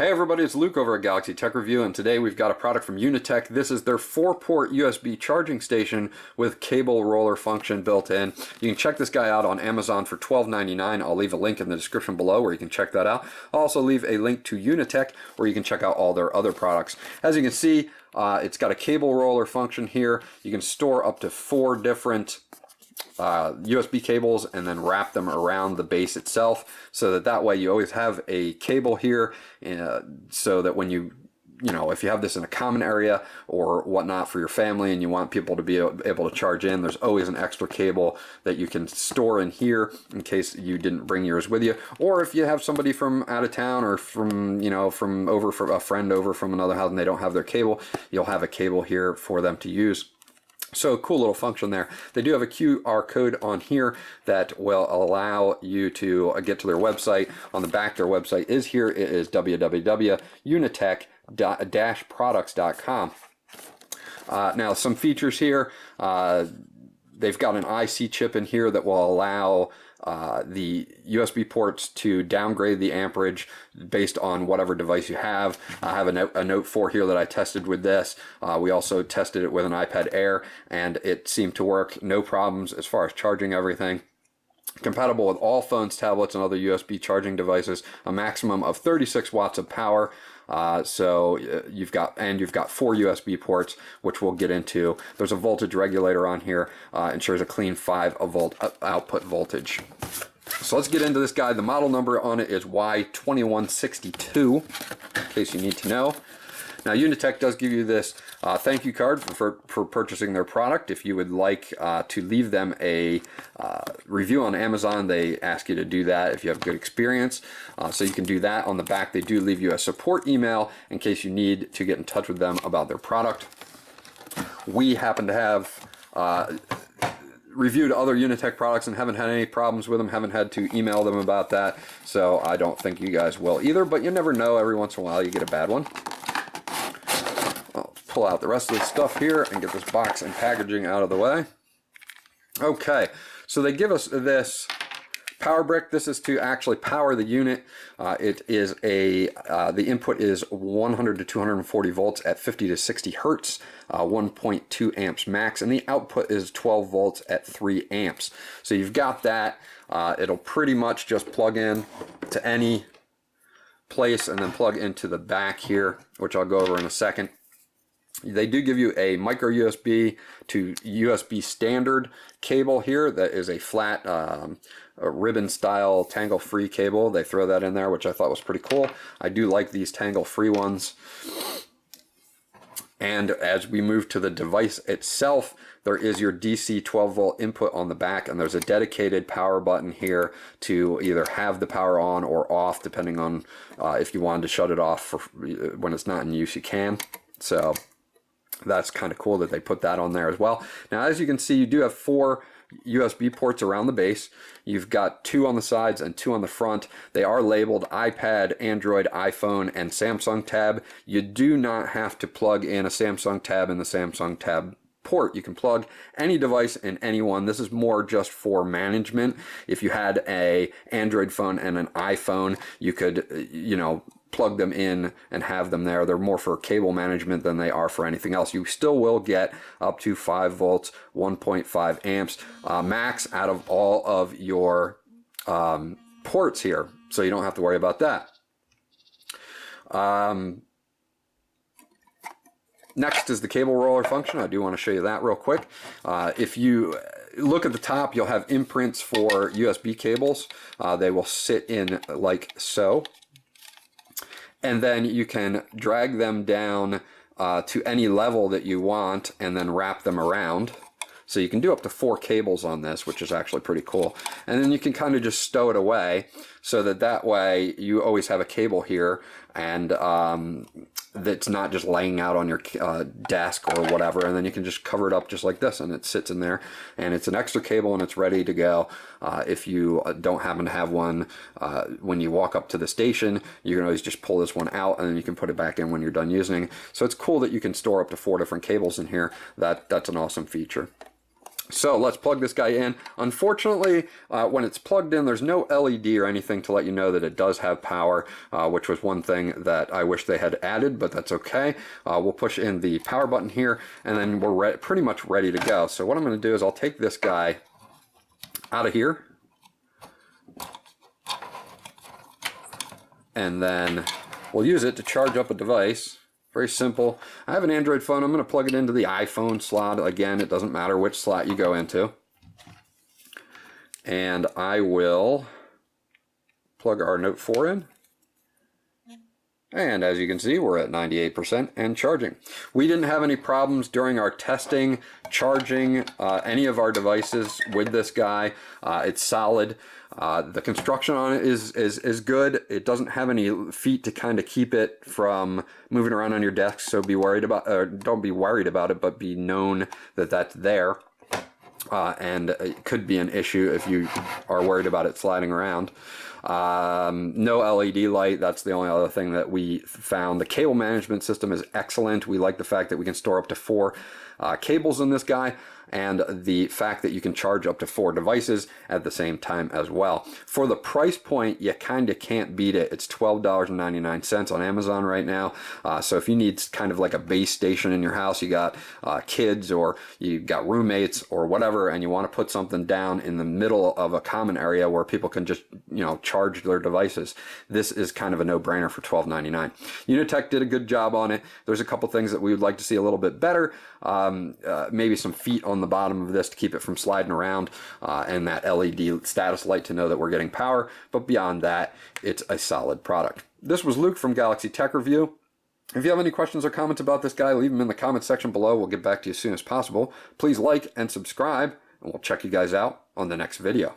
Hey everybody, it's Luke over at Galaxy Tech Review, and today we've got a product from UNITEK. This is their 4-port USB charging station with cable roller function built in. You can check this guy out on Amazon for $12.99. I'll leave a link in the description below where you can check that out. I'll also leave a link to UNITEK where you can check out all their other products. As you can see, it's got a cable roller function here. You can store up to 4 different USB cables and then wrap them around the base itself, so that way you always have a cable here, so that when if you have this in a common area or whatnot for your family and you want people to be able to charge in, there's always an extra cable that you can store in here in case you didn't bring yours with you, or if you have somebody from out of town or from a friend over from another house and they don't have their cable, you'll have a cable here for them to use. So cool little function there. They do have a QR code on here that will allow you to get to their website. On the back, their website is here. It is www.unitek-products.com. Now, some features here. They've got an IC chip in here that will allow the USB ports to downgrade the amperage based on whatever device you have. I have a Note 4 here that I tested with this. We also tested it with an iPad Air, and it seemed to work. No problems as far as charging everything. Compatible with all phones, tablets, and other USB charging devices. A maximum of 36 watts of power. So you've got 4 USB ports, which we'll get into. There's a voltage regulator on here. Ensures a clean 5-volt output voltage. So let's get into this guy. The model number on it is Y2162, in case you need to know. Now, UNITEK does give you this thank you card for purchasing their product. If you would like to leave them a review on Amazon, they ask you to do that if you have good experience. So you can do that. On the back, they do leave you a support email in case you need to get in touch with them about their product. We happen to have reviewed other UNITEK products and haven't had any problems with them, haven't had to email them about that, so I don't think you guys will either, but you never know. Every once in a while you get a bad one. I'll pull out the rest of the stuff here and get this box and packaging out of the way. Okay, so they give us this power brick. This is to actually power the unit. It is the input is 100 to 240 volts at 50 to 60 hertz, 1.2 amps max, and the output is 12 volts at 3 amps. So you've got that. It'll pretty much just plug in to any place and then plug into the back here, which I'll go over in a second. They do give you a micro USB to USB standard cable here that is a flat a ribbon style tangle free cable. They throw that in there, which I thought was pretty cool. I do like these tangle free ones. And as we move to the device itself, there is your DC 12-volt input on the back, and there's a dedicated power button here to either have the power on or off, depending on if you wanted to shut it off for when it's not in use, you can. So that's kind of cool that they put that on there as well. Now, as you can see, you do have 4 USB ports around the base. You've got 2 on the sides and 2 on the front. They are labeled iPad, Android, iPhone, and Samsung tab. You do not have to plug in a Samsung tab in the Samsung tab port. You can plug any device in any one. This is more just for management. If you had a Android phone and an iPhone, you could, plug them in and have them there. They're more for cable management than they are for anything else. You still will get up to 5 volts, 1.5 amps max out of all of your ports here, so you don't have to worry about that. Next is the cable roller function. I do want to show you that real quick. If you look at the top, you'll have imprints for USB cables. They will sit in like so. And then you can drag them down to any level that you want and then wrap them around. So you can do up to 4 cables on this, which is actually pretty cool. And then you can kind of just stow it away so that way you always have a cable here, and that's not just laying out on your desk or whatever, and then you can just cover it up just like this and it sits in there, and it's an extra cable and it's ready to go. If you don't happen to have one when you walk up to the station, you can always just pull this one out and then you can put it back in when you're done using it. So it's cool that you can store up to 4 different cables in here. That's an awesome feature. So let's plug this guy in. Unfortunately, when it's plugged in, there's no LED or anything to let you know that it does have power, which was one thing that I wish they had added, but that's okay. We'll push in the power button here, and then we're pretty much ready to go. So what I'm going to do is I'll take this guy out of here, and then we'll use it to charge up a device. Very simple. I have an Android phone. I'm going to plug it into the iPhone slot. Again, it doesn't matter which slot you go into. And I will plug our Note 4 in. And as you can see, we're at 98% and charging. We didn't have any problems during our testing, charging any of our devices with this guy. It's solid. The construction on it is good. It doesn't have any feet to kind of keep it from moving around on your desk, so be worried about, or don't be worried about it, but be known that that's there. And it could be an issue if you are worried about it sliding around. No LED light. That's the only other thing that we found. The cable management system is excellent. We like the fact that we can store up to 4 cables in this guy, and the fact that you can charge up to 4 devices at the same time as well. For the price point, you kind of can't beat it. It's $12.99 on Amazon right now. So if you need kind of like a base station in your house, you got kids or you got roommates or whatever, and you want to put something down in the middle of a common area where people can just, you know, charge their devices, this is kind of a no-brainer for $12.99. UNITEK did a good job on it. There's a couple things that we would like to see a little bit better. Maybe some feet on the bottom of this to keep it from sliding around, and that LED status light to know that we're getting power, but beyond that, it's a solid product. This was Luke from Galaxy Tech Review. If you have any questions or comments about this guy, leave them in the comment section below. We'll get back to you as soon as possible. Please like and subscribe, and we'll check you guys out on the next video.